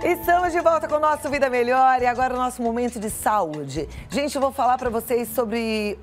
Estamos de volta com o nosso Vida Melhor e agora o nosso momento de saúde. Gente, eu vou falar para vocês sobre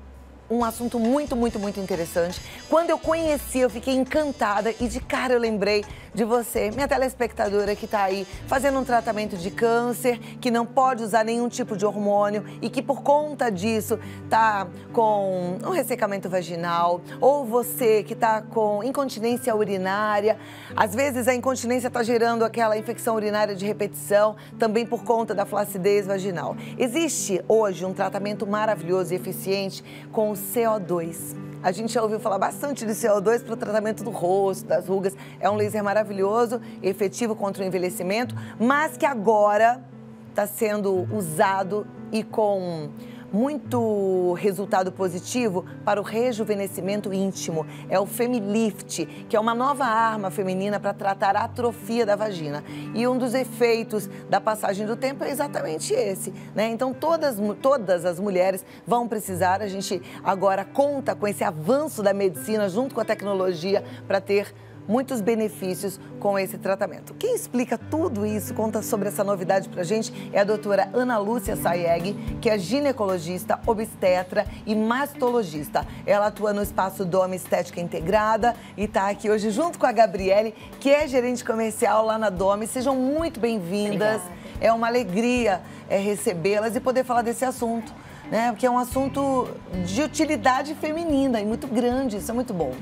um assunto muito interessante. Quando eu conheci, eu fiquei encantada e de cara eu lembrei de você, minha telespectadora que tá aí fazendo um tratamento de câncer, que não pode usar nenhum tipo de hormônio e que por conta disso tá com um ressecamento vaginal, ou você que tá com incontinência urinária. Às vezes a incontinência tá gerando aquela infecção urinária de repetição, também por conta da flacidez vaginal. Existe hoje um tratamento maravilhoso e eficiente com o CO2. A gente já ouviu falar bastante de CO2 para o tratamento do rosto, das rugas. É um laser maravilhoso, efetivo contra o envelhecimento, mas que agora está sendo usado e com muito resultado positivo para o rejuvenescimento íntimo. É o Femilift, que é uma nova arma feminina para tratar a atrofia da vagina. E um dos efeitos da passagem do tempo é exatamente esse, né? Então, todas as mulheres vão precisar. A gente agora conta com esse avanço da medicina junto com a tecnologia para ter muitos benefícios com esse tratamento. Quem explica tudo isso, conta sobre essa novidade pra gente, é a doutora Ana Lúcia Sayeg, que é ginecologista, obstetra e mastologista. Ela atua no espaço Dome Estética Integrada e tá aqui hoje junto com a Gabriele, que é gerente comercial lá na Dome. Sejam muito bem-vindas. É uma alegria recebê-las e poder falar desse assunto, né? Porque é um assunto de utilidade feminina e muito grande, isso é muito bom.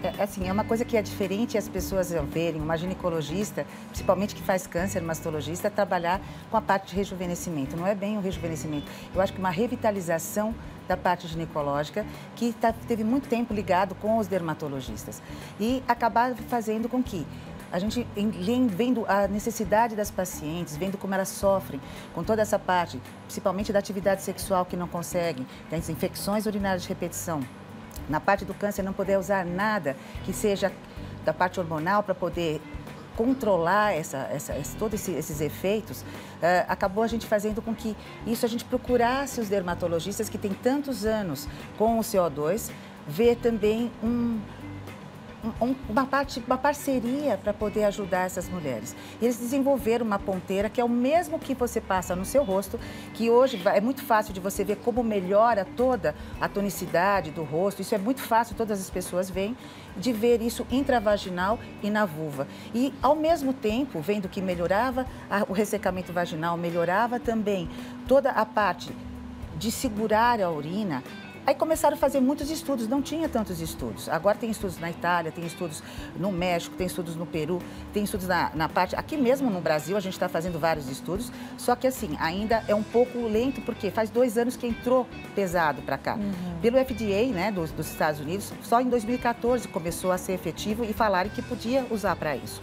É uma coisa que é diferente as pessoas verem uma ginecologista, principalmente que faz câncer, mastologista, trabalhar com a parte de rejuvenescimento. Não é bem o rejuvenescimento. Eu acho que uma revitalização da parte ginecológica que teve muito tempo ligado com os dermatologistas. E acabar fazendo com que a gente, vendo a necessidade das pacientes, vendo como elas sofrem com toda essa parte, principalmente da atividade sexual que não conseguem, das infecções urinárias de repetição, na parte do câncer, não poder usar nada que seja da parte hormonal para poder controlar todos esses efeitos, acabou a gente fazendo com que isso a gente procurasse os dermatologistas que têm tantos anos com o CO2, ver também uma parceria para poder ajudar essas mulheres. E eles desenvolveram uma ponteira que é o mesmo que você passa no seu rosto, que hoje é muito fácil de você ver como melhora toda a tonicidade do rosto. Isso é muito fácil, todas as pessoas veem, de ver isso intravaginal e na vulva. E, ao mesmo tempo, vendo que melhorava o ressecamento vaginal, melhorava também toda a parte de segurar a urina. Aí começaram a fazer muitos estudos, não tinha tantos estudos. Agora tem estudos na Itália, tem estudos no México, tem estudos no Peru, tem estudos na parte... Aqui mesmo no Brasil a gente está fazendo vários estudos, só que assim, ainda é um pouco lento, porque faz 2 anos que entrou pesado para cá. Pelo FDA, né, dos Estados Unidos, só em 2014 começou a ser efetivo e falaram que podia usar para isso.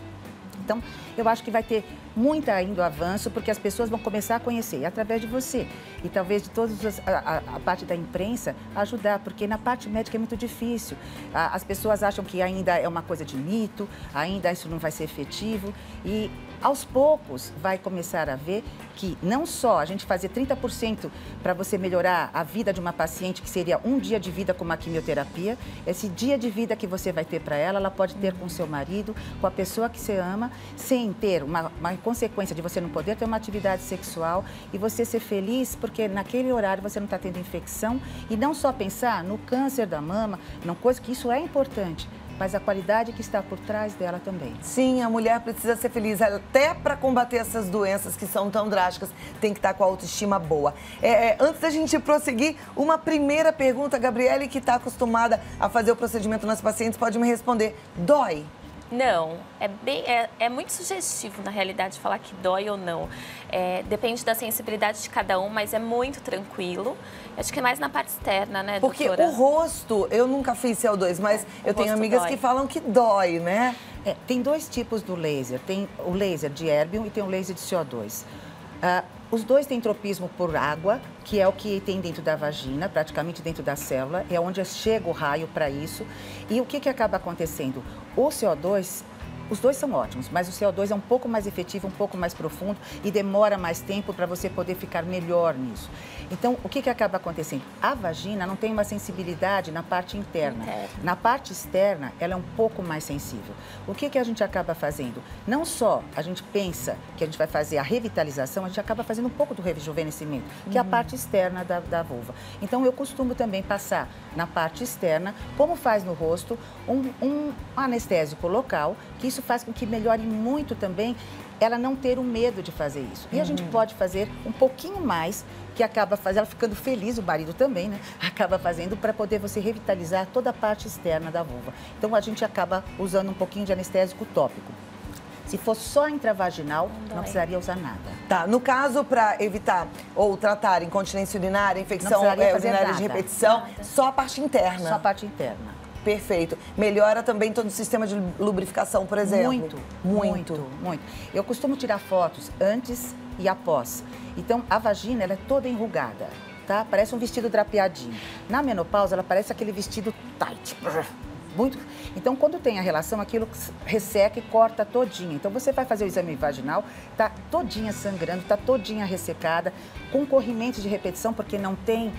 Então, eu acho que vai ter muito ainda avanço, porque as pessoas vão começar a conhecer, e através de você, e talvez de toda a parte da imprensa, ajudar, porque na parte médica é muito difícil. As pessoas acham que ainda é uma coisa de mito, ainda isso não vai ser efetivo, e aos poucos vai começar a ver que não só a gente fazer 30% para você melhorar a vida de uma paciente, que seria um dia de vida com uma quimioterapia, esse dia de vida que você vai ter para ela, ela pode ter com o seu marido, com a pessoa que você ama, sem ter uma consequência de você não poder ter uma atividade sexual e você ser feliz porque naquele horário você não está tendo infecção e não só pensar no câncer da mama, não coisa que isso é importante, mas a qualidade que está por trás dela também. Sim, a mulher precisa ser feliz, até para combater essas doenças que são tão drásticas, tem que estar com a autoestima boa. Antes da gente prosseguir, uma primeira pergunta, Gabriele, que está acostumada a fazer o procedimento nas pacientes, pode me responder. Dói? Não, é muito sugestivo, na realidade, falar que dói ou não. Depende da sensibilidade de cada um, mas é muito tranquilo. Acho que é mais na parte externa, né, porque doutora? O rosto, eu nunca fiz CO2, mas eu tenho amigas que falam que dói, né? Tem 2 tipos do laser. Tem o laser de erbium e tem o laser de CO2. Os 2 têm tropismo por água, que é o que tem dentro da vagina, praticamente dentro da célula, é onde chega o raio para isso. E o que acaba acontecendo? O CO2 Os dois são ótimos, mas o CO2 é um pouco mais efetivo, um pouco mais profundo e demora mais tempo para você poder ficar melhor nisso. Então, o que acaba acontecendo? A vagina não tem uma sensibilidade na parte interna. Na parte externa, ela é um pouco mais sensível. O que a gente acaba fazendo? Não só a gente pensa que a gente vai fazer a revitalização, a gente acaba fazendo um pouco do rejuvenescimento, que é a parte externa da vulva. Então, eu costumo também passar na parte externa, como faz no rosto, um anestésico local, que isso faz com que melhore muito também ela não ter o medo de fazer isso. E a gente pode fazer um pouquinho mais, que acaba fazendo, ela ficando feliz, o marido também, né? Acaba fazendo para poder você revitalizar toda a parte externa da vulva. Então, a gente acaba usando um pouquinho de anestésico tópico. Se for só intravaginal, não precisaria usar nada. Tá, no caso, para evitar ou tratar incontinência urinária, infecção urinária de repetição, só a parte interna. Só a parte interna. Perfeito. Melhora também todo o sistema de lubrificação, por exemplo? Muito. Eu costumo tirar fotos antes e após. Então, a vagina, ela é toda enrugada, tá? Parece um vestido drapeadinho. Na menopausa, ela parece aquele vestido tight. Muito. Então, quando tem a relação, aquilo resseca e corta todinha. Então, você vai fazer o exame vaginal, tá todinha sangrando, tá todinha ressecada, com corrimento de repetição, porque não tem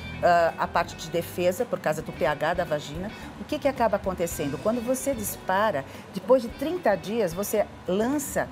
a parte de defesa, por causa do pH da vagina. O que acaba acontecendo? Quando você dispara, depois de 30 dias, você lança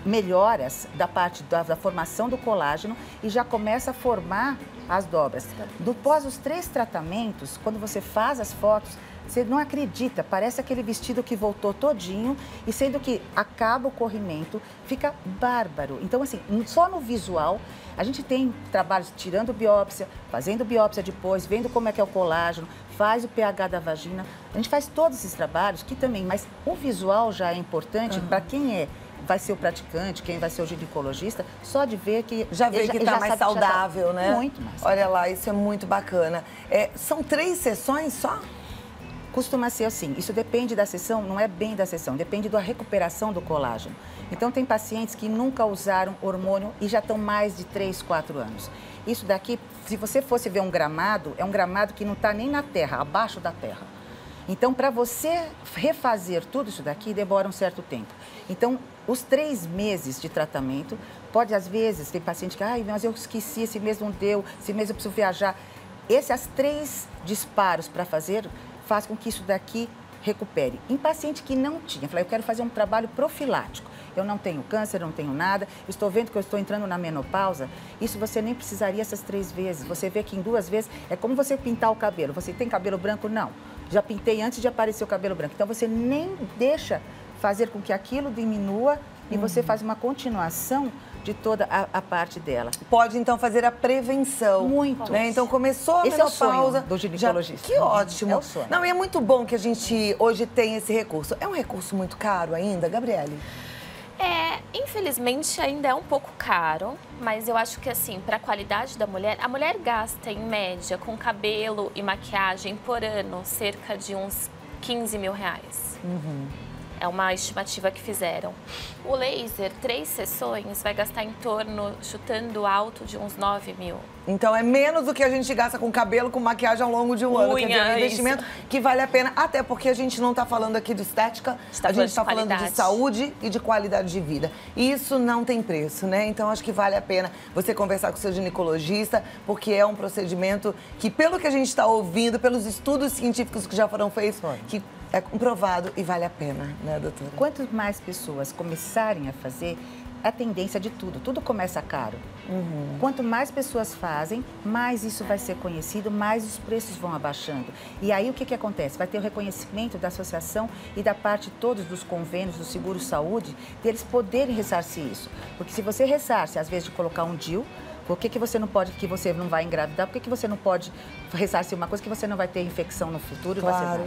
melhoras da parte da formação do colágeno e já começa a formar as dobras. Após os 3 tratamentos, quando você faz as fotos, você não acredita, parece aquele vestido que voltou todinho e sendo que acaba o corrimento, fica bárbaro. Então, assim, só no visual, a gente tem trabalhos tirando biópsia, fazendo biópsia depois, vendo como é que é o colágeno, faz o pH da vagina. A gente faz todos esses trabalhos que também, mas o visual já é importante para quem vai ser o praticante, quem vai ser o ginecologista, só de ver que... Já vê que está mais saudável, né? Muito mais. Olha lá, isso é muito bacana. São 3 sessões só? Costuma ser assim, isso depende da sessão, não é bem da sessão, depende da recuperação do colágeno. Então, tem pacientes que nunca usaram hormônio e já estão mais de 3, 4 anos. Isso daqui, se você fosse ver um gramado, é um gramado que não está nem na terra, abaixo da terra. Então, para você refazer tudo isso daqui, demora um certo tempo. Então, os 3 meses de tratamento, pode às vezes, tem paciente que, mas eu esqueci, esse mês não deu, esse mês eu preciso viajar. Esses 3 disparos para fazer, faz com que isso daqui recupere. Em paciente que não tinha, eu falei, eu quero fazer um trabalho profilático. Eu não tenho câncer, não tenho nada, estou vendo que eu estou entrando na menopausa, isso você nem precisaria essas 3 vezes. Você vê que em 2 vezes, é como você pintar o cabelo. Você tem cabelo branco? Não. Já pintei antes de aparecer o cabelo branco. Então, você nem deixa fazer com que aquilo diminua e você faz uma continuação de toda a parte dela. Pode, então, fazer a prevenção. Muito. Né? Então, começou a menopausa... Esse é o sonho do ginecologista. Que ótimo. É o sonho. Não, e é muito bom que a gente hoje tem esse recurso. É um recurso muito caro ainda, Gabriele? Infelizmente ainda é um pouco caro, mas eu acho que assim, para a qualidade da mulher, a mulher gasta em média com cabelo e maquiagem por ano cerca de uns 15 mil reais. É uma estimativa que fizeram. O laser, 3 sessões, vai gastar em torno, chutando alto, de uns 9 mil. Então é menos do que a gente gasta com cabelo, com maquiagem ao longo de um ano. Quer dizer, é um investimento que vale a pena, até porque a gente não está falando aqui de estética, a gente está falando de saúde e de qualidade de vida. E isso não tem preço, né? Então acho que vale a pena você conversar com o seu ginecologista, porque é um procedimento que, pelo que a gente está ouvindo, pelos estudos científicos que já foram feitos, que é comprovado e vale a pena, né, doutora? Quanto mais pessoas começarem a fazer, a tendência de tudo começa caro. Quanto mais pessoas fazem, mais isso vai ser conhecido, mais os preços vão abaixando. E aí o que acontece? Vai ter o reconhecimento da associação e da parte todos dos convênios do seguro-saúde, deles poderem ressarcir isso. Porque se você ressarce, às vezes, de colocar um DIU, por que você não pode, que você não vai engravidar? Por que você não pode ressarcir uma coisa que você não vai ter infecção no futuro? Claro.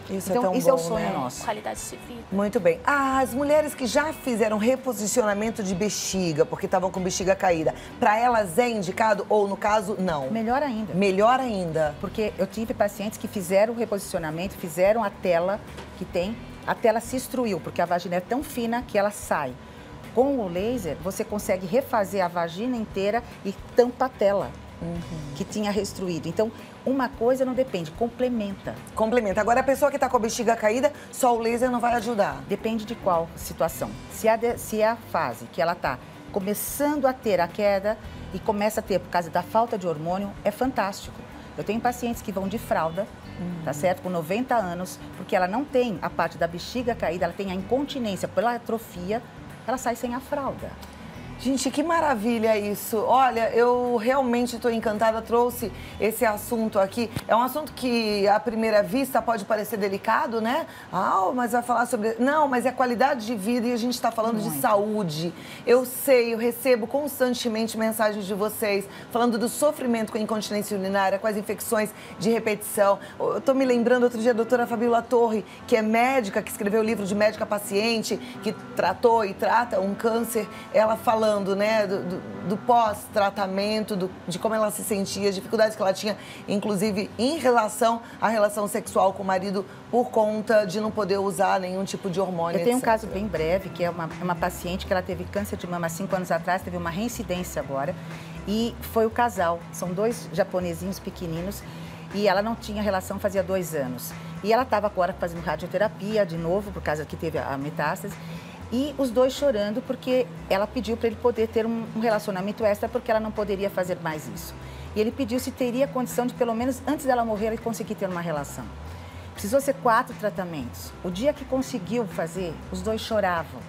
Isso então, é tão isso bom, é o sonho né? nosso. Qualidade de vida. Muito bem. As mulheres que já fizeram reposicionamento de bexiga, porque estavam com bexiga caída, para elas é indicado ou, no caso, não? Melhor ainda. Melhor ainda. Porque eu tive pacientes que fizeram o reposicionamento, fizeram a tela que tem, a tela se instruiu, porque a vagina é tão fina que ela sai. Com o laser, você consegue refazer a vagina inteira e tampa a tela. que tinha restruído. Então, uma coisa não depende, complementa. Complementa. Agora, a pessoa que está com a bexiga caída, só o laser não vai ajudar. Depende de qual situação. Se é a fase que ela está começando a ter a queda e começa a ter por causa da falta de hormônio, é fantástico. Eu tenho pacientes que vão de fralda, tá certo? Com 90 anos, porque ela não tem a parte da bexiga caída, ela tem a incontinência pela atrofia, ela sai sem a fralda. Gente, que maravilha isso. Olha, eu realmente estou encantada, trouxe esse assunto aqui. É um assunto que, à primeira vista, pode parecer delicado, né? Ah, mas vai falar sobre... Não, mas é qualidade de vida e a gente está falando de saúde. Eu sei, eu recebo constantemente mensagens de vocês falando do sofrimento com a incontinência urinária, com as infecções de repetição. Eu estou me lembrando, outro dia, a doutora Fabíola Torre, que é médica, que escreveu o livro de médica paciente, que tratou e trata um câncer, ela falando, né, do pós-tratamento, de como ela se sentia, as dificuldades que ela tinha, inclusive em relação à relação sexual com o marido, por conta de não poder usar nenhum tipo de hormônio. Eu tenho um etc. caso bem breve, que é uma paciente que ela teve câncer de mama há 5 anos atrás, teve uma reincidência agora, e foi o casal, são 2 japonesinhos pequeninos, e ela não tinha relação fazia 2 anos. E ela estava agora fazendo radioterapia de novo, por causa que teve a metástase, e os 2 chorando porque ela pediu para ele poder ter um relacionamento extra porque ela não poderia fazer mais isso. E ele pediu se teria condição de, pelo menos antes dela morrer, ele conseguir ter uma relação. Precisou ser 4 tratamentos. O dia que conseguiu fazer, os 2 choravam.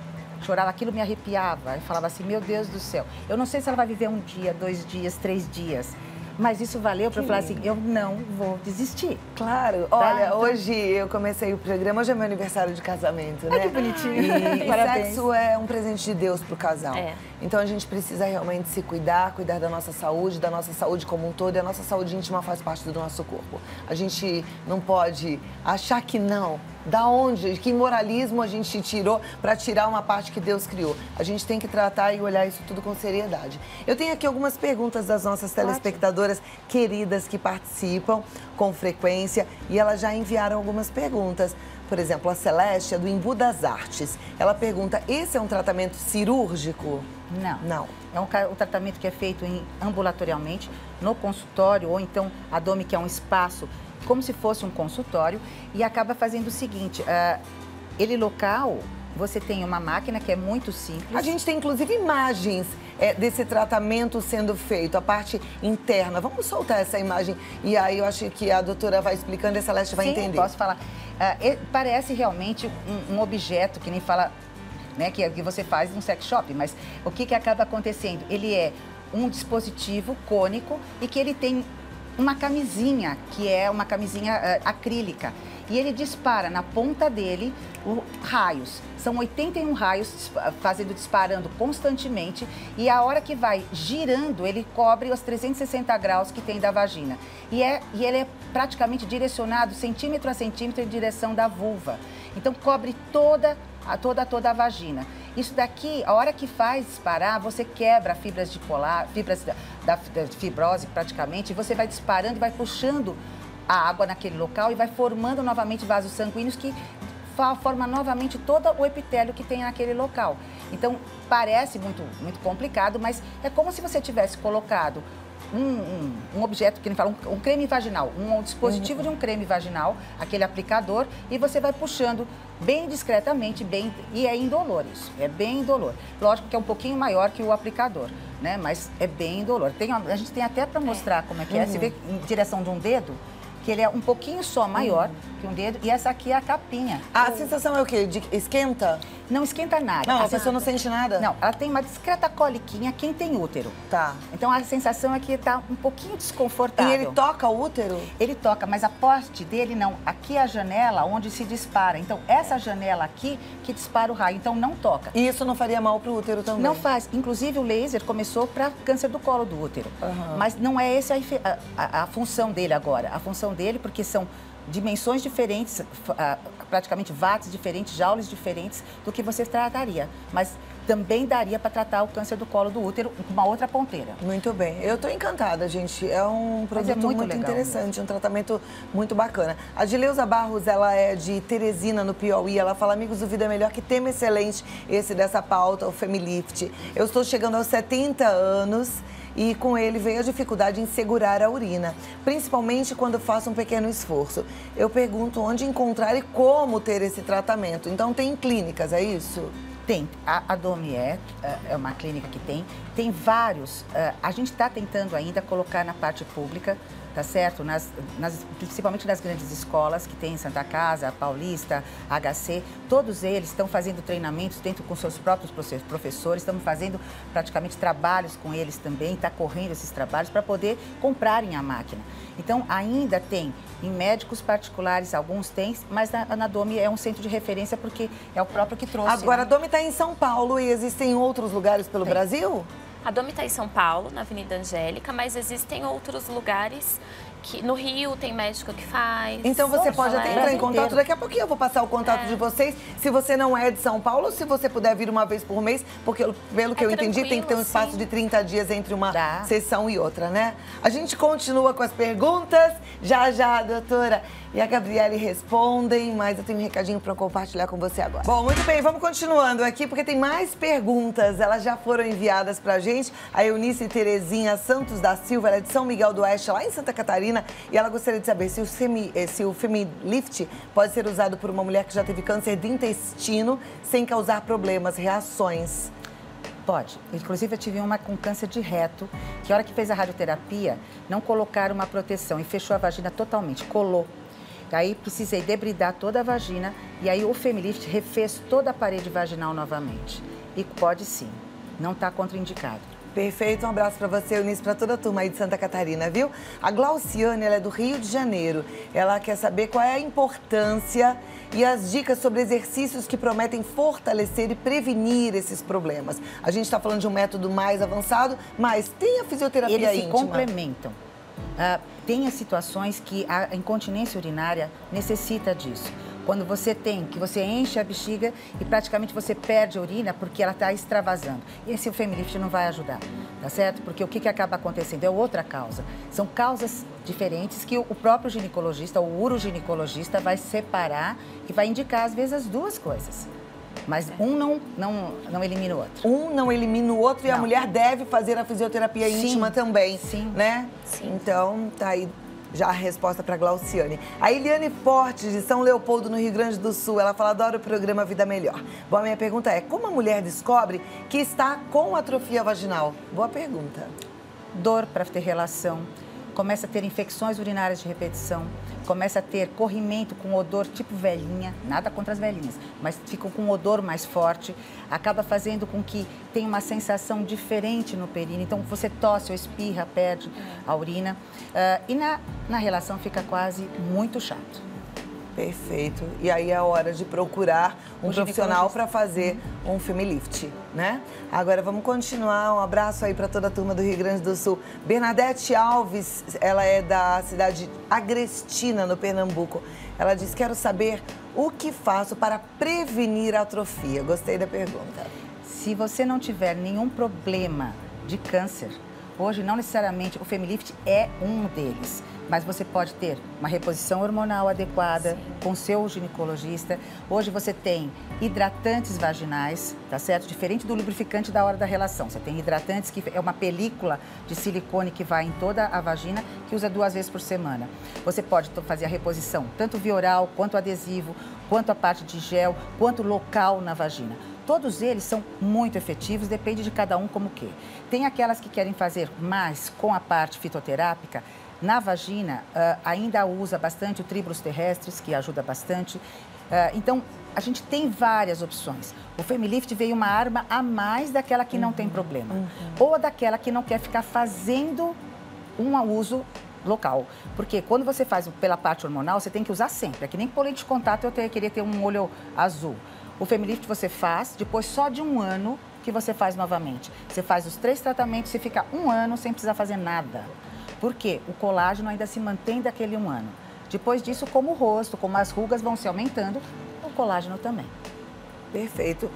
Chorava, aquilo me arrepiava. Eu falava assim, meu Deus do céu. Eu não sei se ela vai viver 1 dia, 2 dias, 3 dias. Mas isso valeu para eu falar assim, eu não vou desistir. Claro. Tá? Olha, Então... hoje eu comecei o programa, hoje é meu aniversário de casamento, né? Ai, que bonitinho. E Parabéns. sexo é um presente de Deus pro casal. É. Então a gente precisa realmente se cuidar da nossa saúde como um todo, e a nossa saúde íntima faz parte do nosso corpo. A gente não pode achar que não. Da onde? Que moralismo a gente tirou para tirar uma parte que Deus criou? A gente tem que tratar e olhar isso tudo com seriedade. Eu tenho aqui algumas perguntas das nossas telespectadoras queridas que participam com frequência e elas já enviaram algumas perguntas. Por exemplo, a Celeste, do Embu das Artes. Ela pergunta, esse é um tratamento cirúrgico? Não. Não. É um tratamento que é feito ambulatorialmente, no consultório, ou então a DOMI, que é um espaço como se fosse um consultório, e acaba fazendo o seguinte, ele local, você tem uma máquina que é muito simples. A gente tem, inclusive, imagens desse tratamento sendo feito, a parte interna. Vamos soltar essa imagem e aí eu acho que a doutora vai explicando e a Celeste vai entender. Posso falar. Parece realmente um objeto, que nem fala, né, que você faz no sex shop, mas o que acaba acontecendo? Ele é um dispositivo cônico e que ele tem uma camisinha, que é uma camisinha acrílica. E ele dispara na ponta dele raios. São 81 raios disparando constantemente. E a hora que vai girando, ele cobre os 360 graus que tem da vagina. E ele é praticamente direcionado centímetro a centímetro em direção da vulva. Então cobre toda a vagina. Isso daqui, a hora que faz disparar, você quebra fibras de colar, fibras da fibrose praticamente, e você vai disparando e vai puxando a água naquele local e vai formando novamente vasos sanguíneos que forma novamente todo o epitélio que tem naquele local. Então, parece muito complicado, mas é como se você tivesse colocado um objeto, que ele fala, um creme vaginal, um dispositivo de um creme vaginal, aquele aplicador, e você vai puxando bem discretamente, e é indolor isso, é bem indolor. Lógico que é um pouquinho maior que o aplicador, né? Mas é bem indolor. A gente tem até para mostrar como é que é, você vê em direção de um dedo, que ele é um pouquinho só maior que um dedo, e essa aqui é a capinha. A sensação é o quê? Esquenta? Não esquenta nada. Não, a pessoa não sente nada? Não, ela tem uma discreta coliquinha quem tem útero. Tá. Então a sensação é que tá um pouquinho desconfortável. E ele toca o útero? Ele toca, mas a poste dele não. Aqui é a janela onde se dispara. Então essa janela aqui que dispara o raio, então não toca. E isso não faria mal pro útero também? Não faz. Inclusive o laser começou para câncer do colo do útero. Mas não é essa a função dele agora. A função dele, porque são dimensões diferentes, praticamente watts diferentes, joules diferentes do que você trataria. Mas também daria para tratar o câncer do colo do útero com uma outra ponteira. Muito bem. Eu estou encantada, gente. É um produto muito legal, interessante, um tratamento muito bacana. A Dileuza Barros, ela é de Teresina, no Piauí. Ela fala, amigos do Vida Melhor, que tema excelente esse dessa pauta, o Femilift. Eu estou chegando aos 70 anos e com ele veio a dificuldade em segurar a urina, principalmente quando faço um pequeno esforço. Eu pergunto onde encontrar e como ter esse tratamento. Então, tem clínicas, é isso? Tem. A Domi é uma clínica que tem vários. A gente está tentando ainda colocar na parte pública, tá certo? Principalmente nas grandes escolas que tem em Santa Casa, Paulista, HC, todos eles estão fazendo treinamentos dentro com seus próprios professores, estamos fazendo praticamente trabalhos com eles também, está correndo esses trabalhos para poder comprarem a máquina. Então, ainda tem em médicos particulares, alguns têm, mas na Domi é um centro de referência porque é o próprio que trouxe. Agora, a Domi está em São Paulo e existem outros lugares pelo Brasil? A Domi está em São Paulo, na Avenida Angélica, mas existem outros lugares que no Rio tem médico que faz. Então você pode até entrar em contato. Daqui a pouquinho eu vou passar o contato de vocês. Se você não é de São Paulo, se você puder vir uma vez por mês, porque pelo que eu entendi, tem que ter um espaço de 30 dias entre uma sessão e outra, né? A gente continua com as perguntas. Já, já, doutora e a Gabriele respondem, mas eu tenho um recadinho para compartilhar com você agora. Bom, muito bem, vamos continuando aqui, porque tem mais perguntas. Elas já foram enviadas pra gente. A Eunice Terezinha Santos da Silva, ela é de São Miguel do Oeste, lá em Santa Catarina, e ela gostaria de saber se o Femilift pode ser usado por uma mulher que já teve câncer de intestino sem causar problemas, reações. Pode. Inclusive, eu tive uma com câncer de reto, que a hora que fez a radioterapia, não colocaram uma proteção e fechou a vagina totalmente, colou. Aí precisei debridar toda a vagina e aí o Femilift refez toda a parede vaginal novamente. E pode sim, não está contraindicado. Perfeito, um abraço para você, Eunice, para toda a turma aí de Santa Catarina, viu? A Glauciane, ela é do Rio de Janeiro. Ela quer saber qual é a importância e as dicas sobre exercícios que prometem fortalecer e prevenir esses problemas. A gente está falando de um método mais avançado, mas tem a fisioterapia íntima. Eles se complementam. Tem as situações que a incontinência urinária necessita disso. Quando você você enche a bexiga e praticamente você perde a urina porque ela está extravasando. Esse o Femilift não vai ajudar, tá certo? Porque o que acaba acontecendo é outra causa. São causas diferentes que o próprio ginecologista, o uroginecologista, vai separar e vai indicar, às vezes, as duas coisas. Mas um não elimina o outro. Um não elimina o outro e a mulher deve fazer a fisioterapia íntima também, né? Sim. Então, tá aí já a resposta para Glauciane. A Eliane Fortes, de São Leopoldo, no Rio Grande do Sul, ela fala: adora o programa Vida Melhor. Bom, a minha pergunta é: como a mulher descobre que está com atrofia vaginal? Boa pergunta. Dor para ter relação, começa a ter infecções urinárias de repetição, começa a ter corrimento com odor tipo velhinha, nada contra as velhinhas, mas ficam com um odor mais forte, acaba fazendo com que tenha uma sensação diferente no períneo, então você tosse ou espirra, perde a urina, e na relação fica quase muito chato. Perfeito. E aí é a hora de procurar um profissional para fazer um Femilift, né? Agora vamos continuar. Um abraço aí para toda a turma do Rio Grande do Sul. Bernadette Alves, ela é da cidade Agrestina, no Pernambuco. Ela diz: quero saber o que faço para prevenir a atrofia. Gostei da pergunta. Se você não tiver nenhum problema de câncer, hoje não necessariamente o Femilift é um deles. Mas você pode ter uma reposição hormonal adequada com seu ginecologista. Hoje você tem hidratantes vaginais, tá certo? Diferente do lubrificante da hora da relação. Você tem hidratantes que é uma película de silicone que vai em toda a vagina, que usa 2 vezes por semana. Você pode fazer a reposição, tanto via oral, quanto adesivo, quanto a parte de gel, quanto local na vagina. Todos eles são muito efetivos, depende de cada um como que. Tem aquelas que querem fazer mais com a parte fitoterápica. Na vagina, ainda usa bastante o Tribulus terrestris, que ajuda bastante. Então, a gente tem várias opções. O Femilift veio uma arma a mais daquela que não tem problema. Ou daquela que não quer ficar fazendo um uso local. Porque quando você faz pela parte hormonal, você tem que usar sempre. É que nem com lente de contato eu queria ter um olho azul. O Femilift você faz, depois só de 1 ano que você faz novamente. Você faz os 3 tratamentos e fica 1 ano sem precisar fazer nada. Porque o colágeno ainda se mantém daquele 1 ano. Depois disso, como o rosto, como as rugas vão se aumentando, o colágeno também. Perfeito.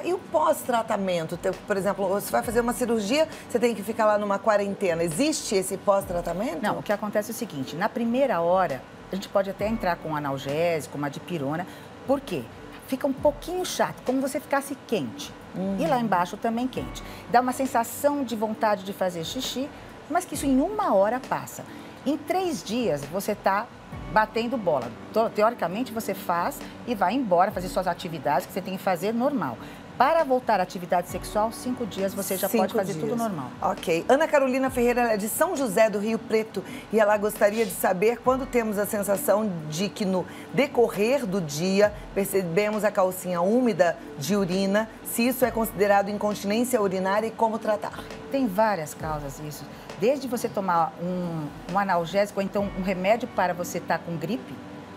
E o pós-tratamento? Por exemplo, você vai fazer uma cirurgia, você tem que ficar lá numa quarentena. Existe esse pós-tratamento? Não, o que acontece é o seguinte, na primeira hora, a gente pode até entrar com um analgésico, uma dipirona. Por quê? Fica um pouquinho chato, como se você ficasse quente. E lá embaixo também quente. Dá uma sensação de vontade de fazer xixi, mas que isso em 1 hora passa. Em 3 dias você está batendo bola. Teoricamente você faz e vai embora fazer suas atividades que você tem que fazer normal. Para voltar à atividade sexual, 5 dias você já pode fazer tudo normal. Ok. Ana Carolina Ferreira é de São José do Rio Preto e ela gostaria de saber quando temos a sensação de que no decorrer do dia percebemos a calcinha úmida de urina, se isso é considerado incontinência urinária e como tratar. Tem várias causas isso. Desde você tomar um analgésico ou então um remédio para você estar com gripe,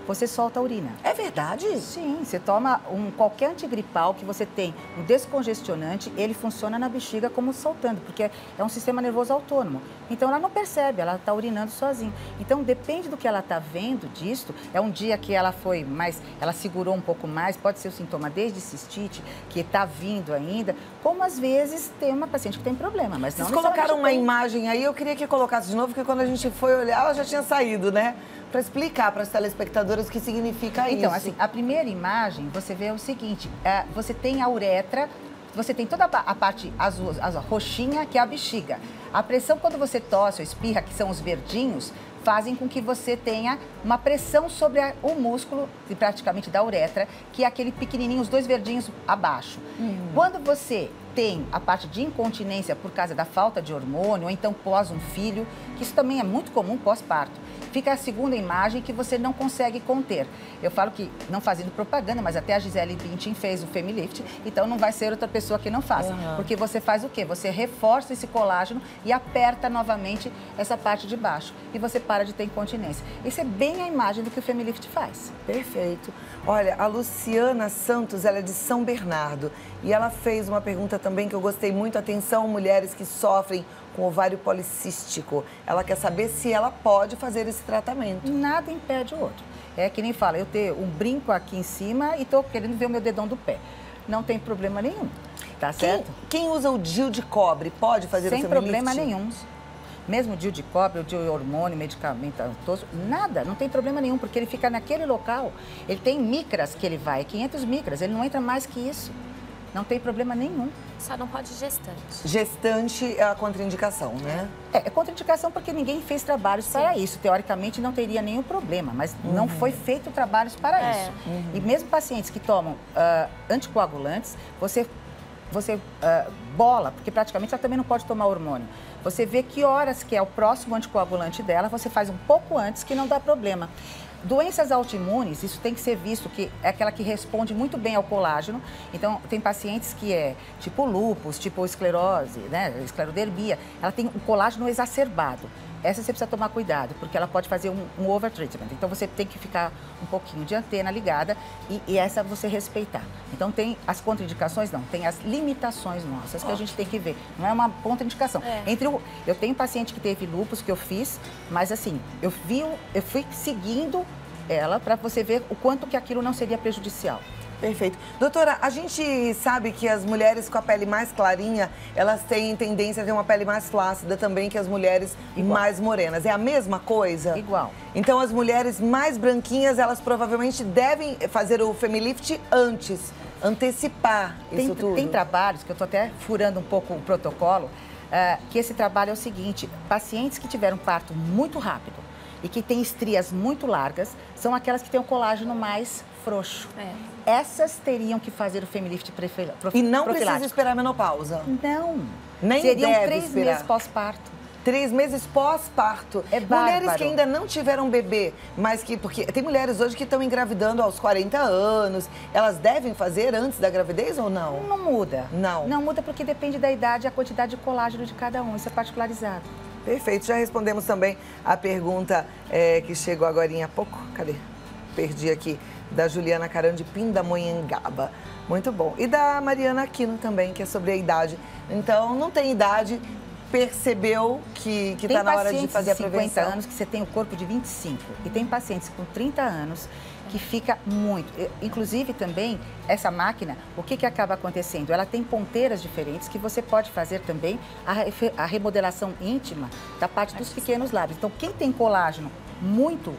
você solta a urina. É verdade? Sim, você toma qualquer antigripal que você tem, um descongestionante, ele funciona na bexiga como soltando, porque é um sistema nervoso autônomo. Então ela não percebe, ela está urinando sozinha. Então depende do que ela está vendo disto, é um dia que ela foi mais, ela segurou um pouco mais, pode ser o sintoma desde cistite, que está vindo ainda, como às vezes tem uma paciente que tem problema, mas não. Vocês colocaram uma imagem aí, eu queria que colocasse de novo, porque quando a gente foi olhar, ela já tinha saído, né? Para explicar para as telespectadoras o que significa isso. Então, assim, a primeira imagem, você vê o seguinte, você tem a uretra, você tem toda a parte azul, roxinha, que é a bexiga. A pressão, quando você tosse ou espirra, que são os verdinhos, fazem com que você tenha uma pressão sobre o músculo, praticamente da uretra, que é aquele pequenininho, os 2 verdinhos abaixo. Quando você tem a parte de incontinência por causa da falta de hormônio, ou então pós um filho, que isso também é muito comum pós-parto, fica a segunda imagem que você não consegue conter. Eu falo que, não fazendo propaganda, mas até a Gisele Bündchen fez o Femilift, então não vai ser outra pessoa que não faça. Porque você faz o quê? Você reforça esse colágeno e aperta novamente essa parte de baixo. E você para de ter incontinência. Isso é bem a imagem do que o Femilift faz. Perfeito. Olha, a Luciana Santos, ela é de São Bernardo. E ela fez uma pergunta também que eu gostei muito. Atenção, mulheres que sofrem com ovário policístico. Ela quer saber se ela pode fazer esse tratamento. Nada impede o outro. É que nem fala, eu tenho um brinco aqui em cima e estou querendo ver o meu dedão do pé. Não tem problema nenhum, tá certo? Quem usa o DIU de cobre pode fazer o Sem Femilift? problema nenhum. Mesmo o DIU de cobre, o DIU hormônio, medicamentoso, nada, não tem problema nenhum, porque ele fica naquele local. Ele tem micras que ele vai, 500 micras, ele não entra mais que isso. Não tem problema nenhum. Só não pode gestante. Gestante é a contraindicação, né? É contraindicação porque ninguém fez trabalhos para isso. Teoricamente não teria nenhum problema, mas não foi feito trabalhos para isso. E mesmo pacientes que tomam anticoagulantes, você bola, porque praticamente ela também não pode tomar hormônio. Você vê que horas que é o próximo anticoagulante dela, você faz um pouco antes que não dá problema. Doenças autoimunes, isso tem que ser visto, que é aquela que responde muito bem ao colágeno. Então, tem pacientes que é tipo lúpus, tipo esclerose, né, esclerodermia, ela tem um colágeno exacerbado. Essa você precisa tomar cuidado, porque ela pode fazer um overtreatment. Então, você tem que ficar um pouquinho de antena ligada e essa você respeitar. Então, tem as contraindicações? Não. Tem as limitações nossas que a gente tem que ver. Não é uma contraindicação. Eu tenho paciente que teve lúpus, que eu fiz, mas assim, eu fui seguindo ela para você ver o quanto que aquilo não seria prejudicial. Perfeito. Doutora, a gente sabe que as mulheres com a pele mais clarinha, elas têm tendência a ter uma pele mais flácida também que as mulheres mais morenas. É a mesma coisa? Igual. Então, as mulheres mais branquinhas, elas provavelmente devem fazer o Femilift antes, antecipar isso tudo. Tem trabalhos, que eu estou até furando um pouco o protocolo, que esse trabalho é o seguinte, pacientes que tiveram parto muito rápido e que têm estrias muito largas, são aquelas que têm o colágeno mais frouxo. Essas teriam que fazer o Femilift profilático. E não precisa esperar a menopausa? Não. Nem seriam deve 3 esperar. meses pós-parto. 3 meses pós-parto. É bárbaro. Mulheres que ainda não tiveram bebê, mas que... Porque tem mulheres hoje que estão engravidando aos 40 anos. Elas devem fazer antes da gravidez ou não? Não muda. Não. Não muda porque depende da idade e a quantidade de colágeno de cada um. Isso é particularizado. Perfeito. Já respondemos também a pergunta que chegou agorinha há pouco. Cadê? Perdi aqui. Da Juliana Caran de Pindamonhangaba. Muito bom. E da Mariana Aquino também, que é sobre a idade. Então, não tem idade, percebeu que está na hora de fazer a prevenção. Tem pacientes de 50 anos que você tem o corpo de 25. E tem pacientes com 30 anos que fica muito. Inclusive, também, essa máquina, o que acaba acontecendo? Ela tem ponteiras diferentes que você pode fazer também a remodelação íntima da parte dos pequenos lábios. Então, quem tem colágeno muito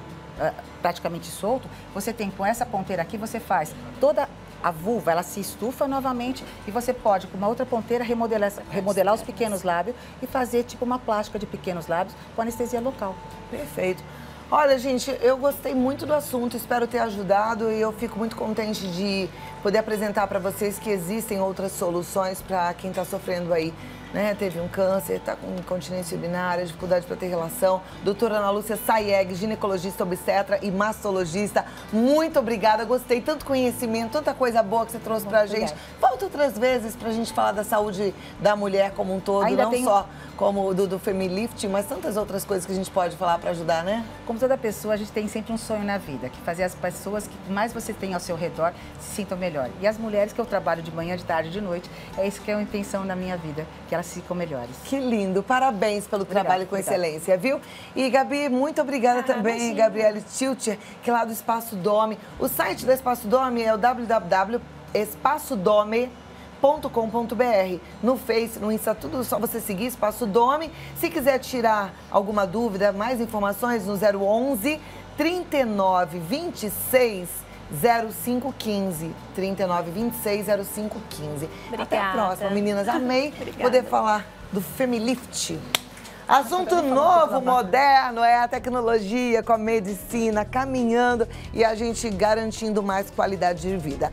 praticamente solto, você tem com essa ponteira aqui, você faz toda a vulva, ela se estufa novamente e você pode, com uma outra ponteira, remodelar os pequenos lábios e fazer tipo uma plástica de pequenos lábios com anestesia local. Perfeito. Olha, gente, eu gostei muito do assunto, espero ter ajudado e eu fico muito contente de poder apresentar para vocês que existem outras soluções para quem está sofrendo aí, né? Teve um câncer, está com incontinência urinária, dificuldade para ter relação. Doutora Ana Lúcia Sayeg, ginecologista, obstetra e mastologista, muito obrigada, gostei, tanto conhecimento, tanta coisa boa que você trouxe para a gente. Volta outras vezes para a gente falar da saúde da mulher como um todo, não só como do Femilift, mas tantas outras coisas que a gente pode falar para ajudar, né? Como toda pessoa, a gente tem sempre um sonho na vida, que fazer as pessoas que mais você tem ao seu redor se sintam melhor. E as mulheres que eu trabalho de manhã, de tarde, de noite, é isso que é a intenção na minha vida, que elas ficam melhores. Que lindo, parabéns pelo trabalho com excelência, viu? E Gabi, muito obrigada também, imagina. Gabriele Tilcher, que é lá do Espaço Dome. O site do Espaço Dome é o www.espaçodome.com.br. No Face, no Insta, tudo só você seguir Espaço Dome. Se quiser tirar alguma dúvida, mais informações no 011 39 26 0515. 39 26 0515. Até a próxima, meninas. Amei poder falar do Femilift. Assunto novo, moderno, é a tecnologia com a medicina caminhando e a gente garantindo mais qualidade de vida.